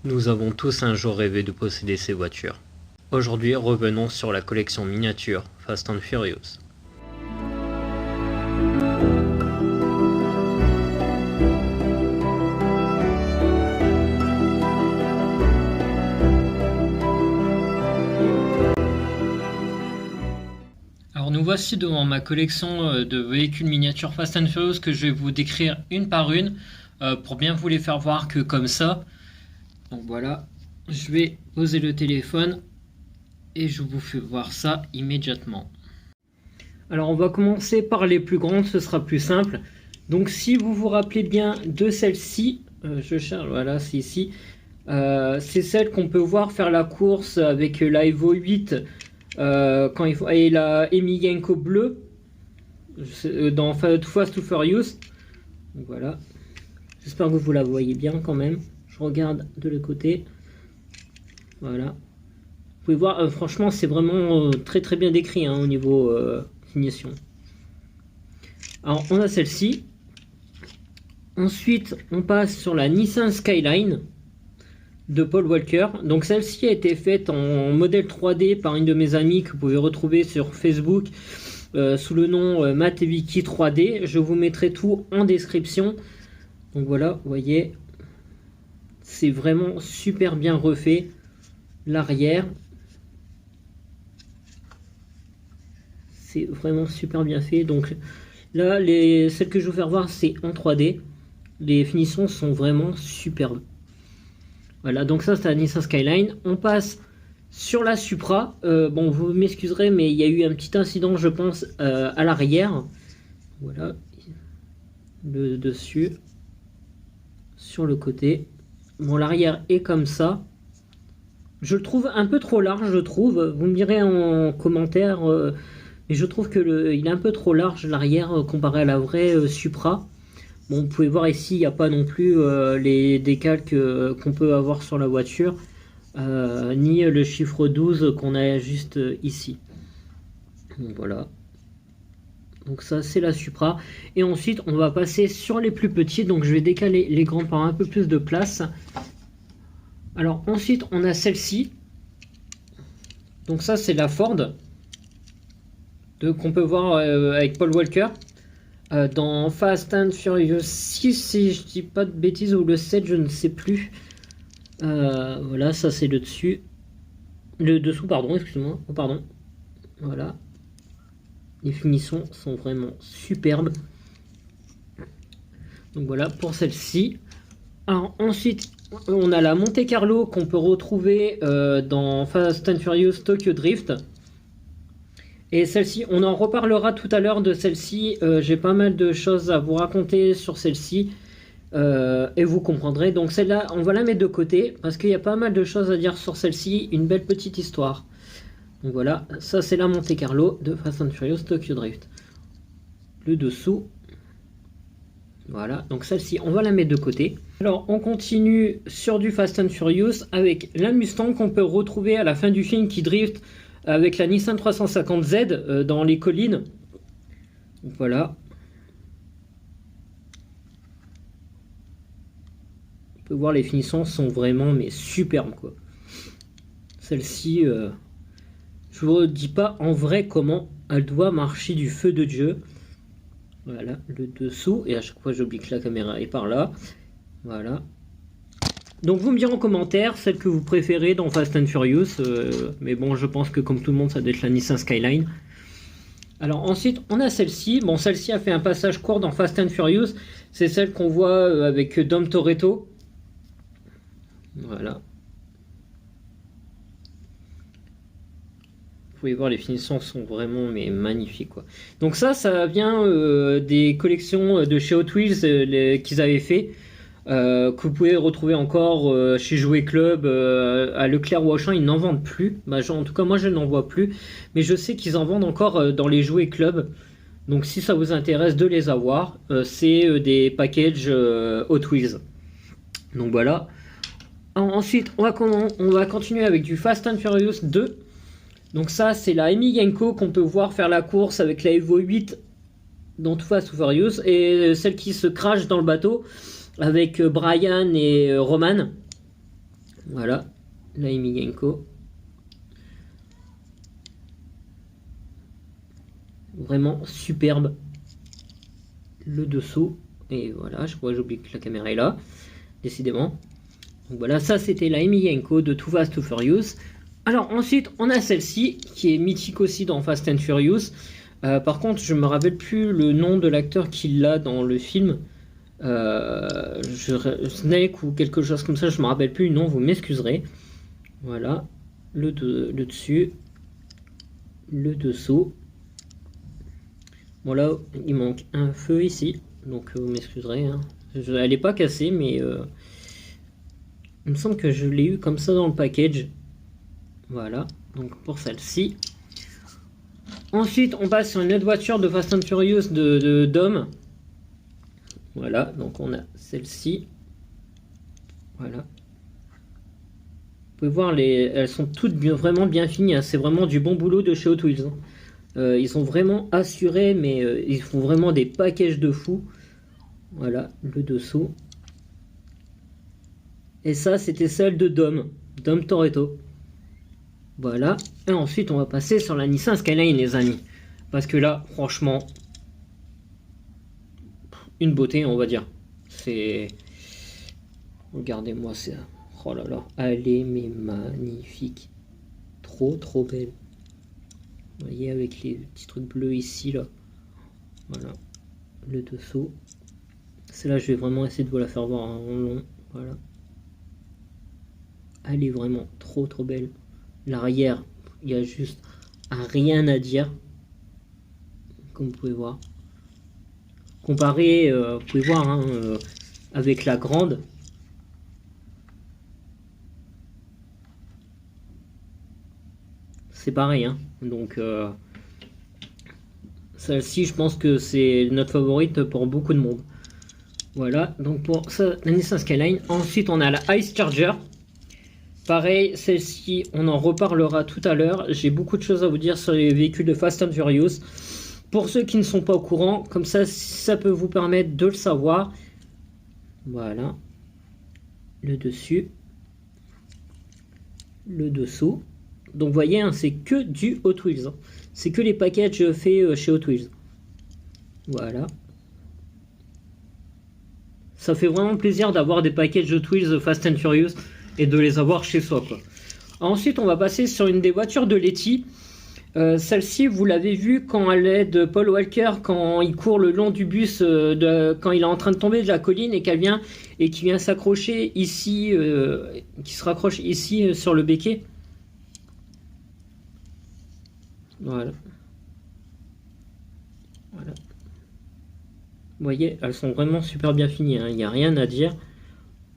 Nous avons tous un jour rêvé de posséder ces voitures. Aujourd'hui, revenons sur la collection miniature Fast and Furious. Alors nous voici devant ma collection de véhicules miniatures Fast and Furious que je vais vous décrire une par une pour bien vous les faire voir que comme ça. Donc voilà, je vais poser le téléphone et je vous fais voir ça immédiatement. Alors on va commencer par les plus grandes, ce sera plus simple. Donc si vous vous rappelez bien de celle-ci, je cherche, voilà c'est ici. C'est celle qu'on peut voir faire la course avec la Evo 8 quand il faut, et la Emelianko bleue dans Too Fast Too Furious. Donc voilà, j'espère que vous la voyez bien quand même. Je regarde de l'autre côté. Voilà. Vous pouvez voir, franchement, c'est vraiment très très bien décrit au niveau finition. Alors, on a celle-ci. Ensuite, on passe sur la Nissan Skyline de Paul Walker. Donc, celle-ci a été faite en modèle 3D par une de mes amies que vous pouvez retrouver sur Facebook sous le nom Matt et Vicky 3D. Je vous mettrai tout en description. Donc voilà, vous voyez. C'est vraiment super bien refait. L'arrière, c'est vraiment super bien fait. Donc là, celles que je vais vous faire voir, c'est en 3D. Les finitions sont vraiment superbes. Voilà, donc ça, c'est la Nissan Skyline. On passe sur la Supra. Bon, vous m'excuserez, mais il y a eu un petit incident, je pense, à l'arrière. Voilà, le dessus, sur le côté. Bon, l'arrière est comme ça. Je le trouve un peu trop large, je trouve. Vous me direz en commentaire, mais je trouve que il est un peu trop large l'arrière comparé à la vraie Supra. Bon, vous pouvez voir ici, il n'y a pas non plus les décalques qu'on peut avoir sur la voiture, ni le chiffre 12 qu'on a juste ici. Donc voilà. Donc ça, c'est la Supra. Et ensuite, on va passer sur les plus petits. Donc je vais décaler les grands par un peu plus de place. Alors ensuite, on a celle-ci. Donc ça, c'est la Ford. Qu'on peut voir avec Paul Walker. Dans Fast and Furious 6, si je dis pas de bêtises, ou le 7, je ne sais plus. Voilà, ça c'est le dessus. Le dessous, pardon, excusez-moi. Oh, pardon. Voilà. Les finitions sont vraiment superbes. Donc voilà pour celle-ci. Alors ensuite, on a la Monte Carlo qu'on peut retrouver dans Fast and Furious Tokyo Drift. Et celle-ci, on en reparlera tout à l'heure de celle-ci. J'ai pas mal de choses à vous raconter sur celle-ci. Et vous comprendrez. Donc celle-là, on va la mettre de côté parce qu'il y a pas mal de choses à dire sur celle-ci. Une belle petite histoire. Donc voilà, ça c'est la Monte Carlo de Fast and Furious Tokyo Drift. Le dessous. Voilà, donc celle-ci, on va la mettre de côté. Alors, on continue sur du Fast and Furious avec la Mustang qu'on peut retrouver à la fin du film qui drift avec la Nissan 350Z dans les collines. Donc, voilà. On peut voir les finitions sont vraiment mais superbes quoi. Celle-ci... je vous dis pas en vrai comment elle doit marcher du feu de Dieu. Voilà, le dessous. Et à chaque fois, j'oublie que la caméra est par là. Voilà. Donc, vous me direz en commentaire celle que vous préférez dans Fast and Furious. Mais bon, je pense que comme tout le monde, ça doit être la Nissan Skyline. Alors ensuite, on a celle-ci. Bon, celle-ci a fait un passage court dans Fast and Furious. C'est celle qu'on voit avec Dom Toretto. Voilà. Vous pouvez voir, les finitions sont vraiment mais magnifiques quoi. Donc ça vient des collections de chez Hot Wheels qu'ils avaient fait, que vous pouvez retrouver encore chez Jouet Club, à Leclerc ou Auchan. Ils n'en vendent plus. En tout cas, moi je n'en vois plus, mais je sais qu'ils en vendent encore dans les Jouet Club. Donc si ça vous intéresse de les avoir, c'est des packages Hot Wheels. Donc voilà. Ensuite, on va continuer avec du Fast and Furious 2. Donc ça, c'est la Emelianko qu'on peut voir faire la course avec la Evo 8 dans Too Fast Too Furious. Et celle qui se crache dans le bateau avec Brian et Roman. Voilà, la Emigenko. Vraiment superbe. Le dessous. Et voilà, je crois que j'oublie que la caméra est là. Décidément. Donc voilà, ça c'était la Emigenko de Too Fast, Too Furious. Alors ensuite, on a celle-ci, qui est mythique aussi dans Fast and Furious. Par contre, je me rappelle plus le nom de l'acteur qui l'a dans le film. Snake ou quelque chose comme ça, je me rappelle plus le nom, vous m'excuserez. Voilà, le dessus, le dessous. Bon là, il manque un feu ici, donc vous m'excuserez. Hein. Elle n'est pas cassée, mais il me semble que je l'ai eu comme ça dans le package. Voilà, donc pour celle-ci. Ensuite, on passe sur une autre voiture de Fast and Furious de Dom. Voilà, donc on a celle-ci. Voilà. Vous pouvez voir, elles sont toutes vraiment bien finies. Hein. C'est vraiment du bon boulot de chez Hot Wheels. Hein. Ils sont vraiment assurés, mais ils font vraiment des packages de fous. Voilà, le dessous. Et ça, c'était celle de Dom Toretto. Voilà. Et ensuite, on va passer sur la Nissan Skyline, les amis. Parce que là, franchement, une beauté, on va dire. C'est... Regardez-moi ça. Oh là là. Elle est mais magnifique. Trop, trop belle. Vous voyez, avec les petits trucs bleus ici, là. Voilà. Le dessous. Celle-là, je vais vraiment essayer de vous la faire voir en long. Voilà. Elle est vraiment trop, trop belle. L'arrière, il y a juste rien à dire. Comme vous pouvez voir. Comparé, vous pouvez voir, hein, avec la grande. C'est pareil. Hein. Donc, celle-ci, je pense que c'est notre favorite pour beaucoup de monde. Voilà, donc pour ça, la Nissan Skyline. Ensuite, on a la Ice Charger. Pareil, celle-ci, on en reparlera tout à l'heure. J'ai beaucoup de choses à vous dire sur les véhicules de Fast and Furious. Pour ceux qui ne sont pas au courant, comme ça peut vous permettre de le savoir. Voilà. Le dessus. Le dessous. Donc, vous voyez, hein, c'est que du Hot Wheels. Hein. C'est que les packages faits chez Hot Wheels. Voilà. Ça fait vraiment plaisir d'avoir des packages Hot Wheels Fast and Furious et de les avoir chez soi, quoi. Ensuite, on va passer sur une des voitures de Letty. Celle-ci, vous l'avez vu quand elle est de Paul Walker, quand il court le long du bus, quand il est en train de tomber de la colline et qu'elle vient et qui vient s'accrocher ici, qui se raccroche ici sur le béquet. Voilà. Voilà. Vous voyez, elles sont vraiment super bien finies. Hein. Il n'y a rien à dire.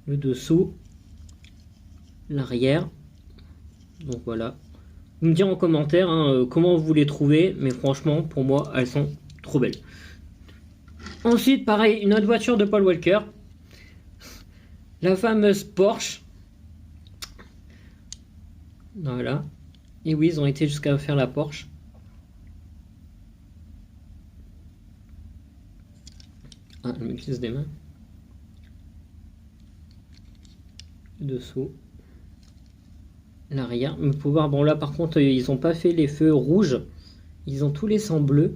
Le dessous. L'arrière. Donc voilà. Vous me direz en commentaire hein, comment vous les trouvez. Mais franchement, pour moi, elles sont trop belles. Ensuite, pareil, une autre voiture de Paul Walker. La fameuse Porsche. Voilà. Et oui, ils ont été jusqu'à faire la Porsche. Ah, elle me glisse des mains. Dessous. L'arrière. Mais pour voir, bon là par contre, ils n'ont pas fait les feux rouges. Ils ont tous les en bleu.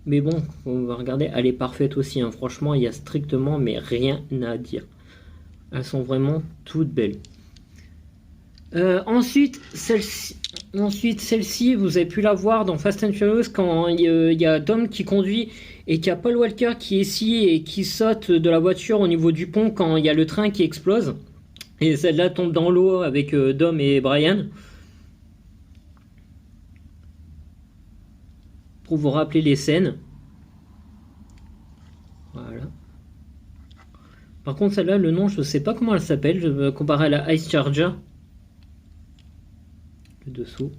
Mais bon, on va regarder, elle est parfaite aussi. Hein. Franchement, il n'y a strictement mais rien à dire. Elles sont vraiment toutes belles. Ensuite, celle-ci, vous avez pu la voir dans Fast and Furious quand il y a Dom qui conduit et qu'il y a Paul Walker qui est ici et qui saute de la voiture au niveau du pont quand il y a le train qui explose. Et celle-là tombe dans l'eau avec Dom et Brian. Pour vous rappeler les scènes. Voilà. Par contre, celle-là, le nom, je ne sais pas comment elle s'appelle. Je vais comparer à la Ice Charger. Le dessous.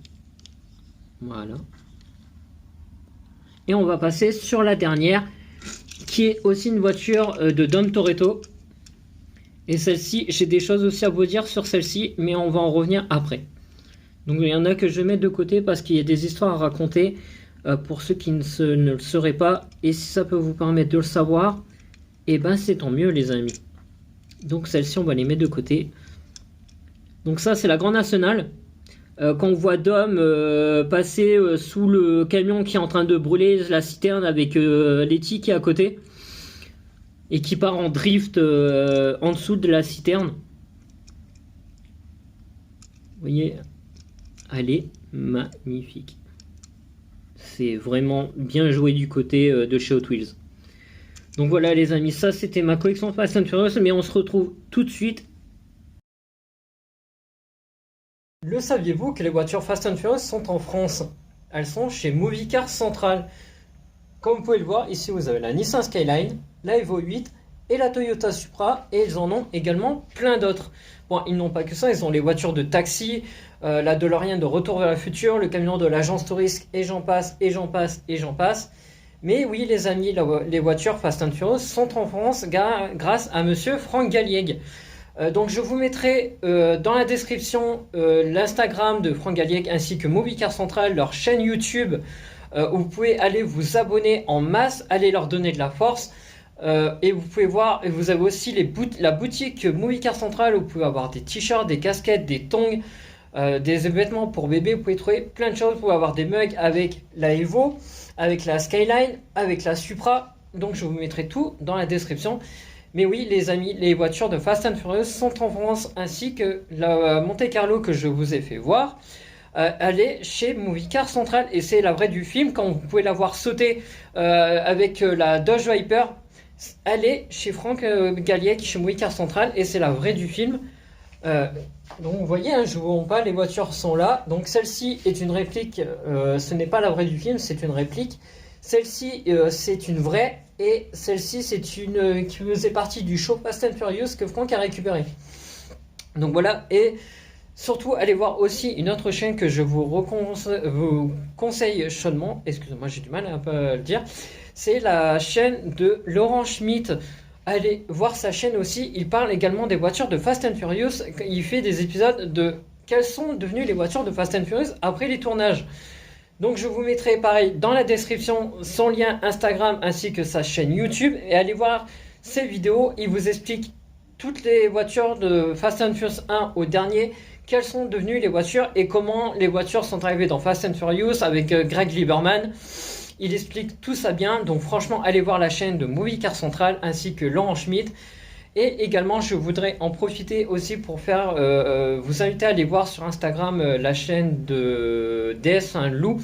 Voilà. Et on va passer sur la dernière, qui est aussi une voiture de Dom Toretto. Et celle-ci, j'ai des choses aussi à vous dire sur celle-ci, mais on va en revenir après. Donc il y en a que je vais mettre de côté parce qu'il y a des histoires à raconter pour ceux qui ne le sauraient pas. Et si ça peut vous permettre de le savoir, et ben c'est tant mieux les amis. Donc celle-ci, on va les mettre de côté. Donc ça, c'est la Grand Nationale. Quand on voit Dom passer sous le camion qui est en train de brûler la citerne avec Letty qui est à côté et qui part en drift en dessous de la citerne. Vous voyez, elle est magnifique. C'est vraiment bien joué du côté de chez Hot Wheels. Donc voilà les amis, ça c'était ma collection Fast and Furious, mais on se retrouve tout de suite. Le saviez-vous que les voitures Fast and Furious sont en France? Elles sont chez Movie Car Central. Comme vous pouvez le voir, ici vous avez la Nissan Skyline, la Evo 8 et la Toyota Supra, et ils en ont également plein d'autres. Bon, ils n'ont pas que ça, ils ont les voitures de taxi, la DeLorean de Retour vers le futur, le camion de l'agence touriste, et j'en passe, et j'en passe, et j'en passe. Mais oui les amis, les voitures Fast and Furious sont en France grâce à monsieur Franck Galliègue. Donc je vous mettrai dans la description l'Instagram de Franck Galliègue ainsi que Movie Car Central, leur chaîne YouTube où vous pouvez aller vous abonner en masse, aller leur donner de la force. Et vous pouvez voir, et vous avez aussi la boutique Movie Car Central où vous pouvez avoir des t-shirts, des casquettes, des tongs, des vêtements pour bébé. Vous pouvez trouver plein de choses. Vous pouvez avoir des mugs avec la Evo, avec la Skyline, avec la Supra. Donc je vous mettrai tout dans la description. Mais oui les amis, les voitures de Fast and Furious sont en France, ainsi que la Monte Carlo que je vous ai fait voir. Elle est chez Movie Car Central et c'est la vraie du film. Quand vous pouvez la voir sauter avec la Dodge Viper, elle est chez Franck Galliègue, chez Movie Car Central, et c'est la vraie du film. Donc vous voyez, hein, je vous montre pas, les voitures sont là. Donc celle-ci est une réplique, ce n'est pas la vraie du film, c'est une réplique. Celle-ci c'est une vraie, et celle-ci c'est une qui faisait partie du show Fast and Furious que Franck a récupéré. Donc voilà, et surtout allez voir aussi une autre chaîne que je vous conseille chaudement. Excusez-moi, j'ai du mal un peu à le dire. C'est la chaîne de Laurent Schmitt. Allez voir sa chaîne aussi. Il parle également des voitures de Fast and Furious. Il fait des épisodes de quelles sont devenues les voitures de Fast and Furious après les tournages. Donc je vous mettrai pareil dans la description son lien Instagram ainsi que sa chaîne YouTube. Et allez voir ses vidéos. Il vous explique toutes les voitures de Fast and Furious 1 au dernier. Quelles sont devenues les voitures et comment les voitures sont arrivées dans Fast and Furious avec Greg Lieberman. Il explique tout ça bien, donc franchement allez voir la chaîne de Movie Car Central ainsi que Laurent Schmitt. Et également je voudrais en profiter aussi pour faire vous inviter à aller voir sur Instagram la chaîne de DS Lou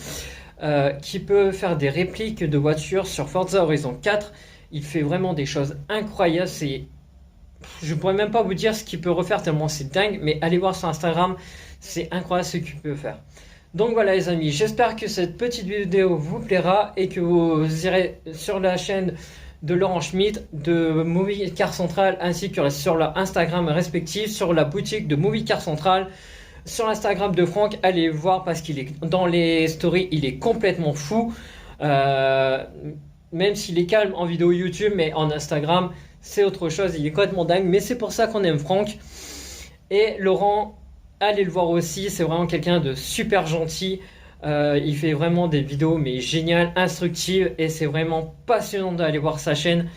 qui peut faire des répliques de voitures sur Forza Horizon 4. Il fait vraiment des choses incroyables, je pourrais même pas vous dire ce qu'il peut refaire tellement c'est dingue, mais allez voir sur Instagram, c'est incroyable ce qu'il peut faire. Donc voilà les amis, j'espère que cette petite vidéo vous plaira et que vous irez sur la chaîne de Laurent Schmitt, de Movie Car Central, ainsi que sur leur Instagram respectif, sur la boutique de Movie Car Central, sur l'Instagram de Franck, allez voir parce qu'il est dans les stories, il est complètement fou, même s'il est calme en vidéo YouTube, mais en Instagram c'est autre chose, il est complètement dingue, mais c'est pour ça qu'on aime Franck. Et Laurent, allez le voir aussi, c'est vraiment quelqu'un de super gentil. Il fait vraiment des vidéos mais géniales, instructives, et c'est vraiment passionnant d'aller voir sa chaîne.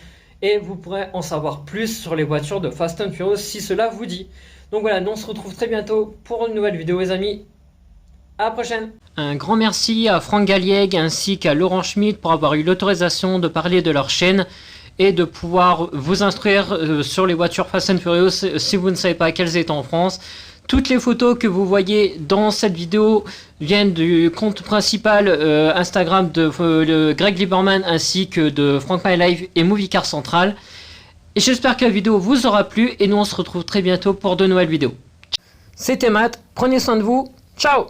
Et vous pourrez en savoir plus sur les voitures de Fast and Furious si cela vous dit. Donc voilà, nous on se retrouve très bientôt pour une nouvelle vidéo les amis. À la prochaine. Un grand merci à Franck Galliègue ainsi qu'à Laurent Schmitt pour avoir eu l'autorisation de parler de leur chaîne et de pouvoir vous instruire sur les voitures Fast and Furious si vous ne savez pas quelles étaient en France. Toutes les photos que vous voyez dans cette vidéo viennent du compte principal Instagram de Greg Lieberman ainsi que de Franck My Life et Movie Car Central. Et j'espère que la vidéo vous aura plu et nous on se retrouve très bientôt pour de nouvelles vidéos. C'était Matt, prenez soin de vous, ciao!